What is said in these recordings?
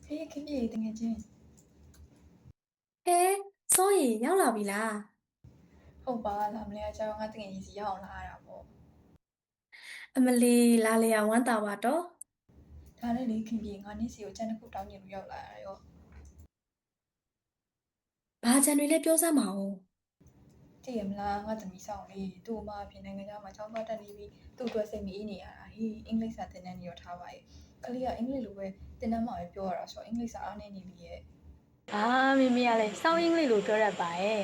ဖေးခင်ပြေတငယ်ချင်း ဟဲစိုးရီရောက်လာပြီလား ဟုတ်ပါလာမလဲအကြောင်းငါတငယ်ချင်းစီရောက်အောင်လာရတာပေါ့ အမလီလာလေအောင်ဝမ်းတာပါတော့ ဒါနဲ့လေခင်ပြေငါနေ့စီကိုအချမ်းတစ်ခုတောင်းနေလို့ရောက်လာရရော ဘာချန်တွေလဲပြောစမ်းမအောင် တည်ရမလားငါသမီးဆောင်လေးသူ့အမအဖြစ်နိုင်ငံခြားမှာကျောင်းသွားတက်နေပြီသူ့အတွက်စိတ်မအေးနေရတာဟေးအင်္ဂလိပ်စာသင်တန်းနေရောထားပါရဲ့ကလေးကအင်္ဂလိပ်လိုပဲသင်တန်းမှာပဲပြောရတာဆိုတော့အင်္ဂလိပ်စာအားနေနေပြီရဲ့ Mimi ကလည်းစောင်းအင်္ဂလိပ်လိုပြောတတ်ပါရဲ့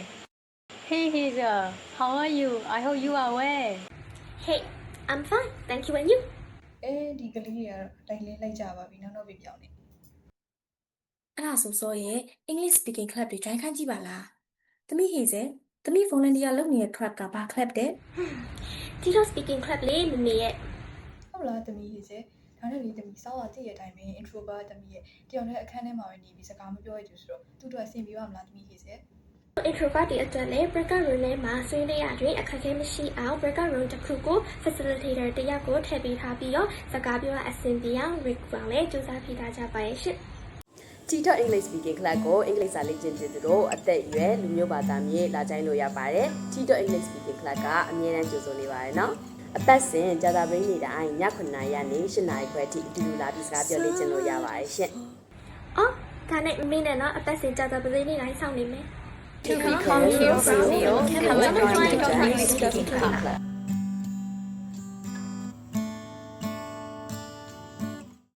Hey Hazel, how are you? I hope you are well. Hey, I'm fine. Thank you and you? အဲဒီကလေးတွေကတော့တိုင်းလဲလိုက်ကြပါပြီနောက်တော့ပြပြောင်းနေ အဲ့ဒါဆိုစိုးရီ English speaking club တွေ join ခိုင်းကြည့်ပါလားသမီးဟေးစေသမီး volunteer လုပ်နေတဲ့ club ကဘာ club တဲ့ Tito speaking club လေးမမေရဲ့ ဟုတ်လားသမီးဟေးစေဒါနဲ့လေသမီးစောင်းကတည့်ရတိုင်းပဲ introvert သမီးရဲ့တယောက်တည်းအခန်းထဲမှာပဲနေပြီးစကားမပြောရဘူးဆိုတော့သူ့အတွက်အဆင်ပြေပါမလားသမီးဟေးစေ introvert တွေအတွက်လည်း breakout room ထဲမှာဆွေးနွေးရတွင်အခက်အခဲမရှိအောင် breakout room တစ်ခုကို facilitator တစ်ယောက်ကိုထည့်ပေးထားပြီးတော့စကားပြောအဆင်ပြေအောင် require လည်းစူးစမ်းဖိထားကြပါရဲ့ရှင့် TikTok English Speaking Club ကိုအင်္ဂလိပ်စာလေ့ကျင့်သူတို့အသက်အရွယ်လူမျိုးဘာသာမြေလာကြိုင်းလို့ရပါတယ် TikTok English Speaking Club ကအမြဲတမ်းကြိုဆိုနေပါတယ်နော်အသက်စဉ်ကြာသပတေးနေ့တိုင်းည9:00နာရီကနေ10:00နာရီခွဲထိအတူတူလာပြီးစကားပြောလေ့ကျင့်လို့ရပါတယ်ရှင့် အော်ဒါနဲ့မင်းနဲ့တော့အသက်စင်ကြတာပစိမ့်နေ့တိုင်းဆောင်နေမယ် TikTok English Speaking Club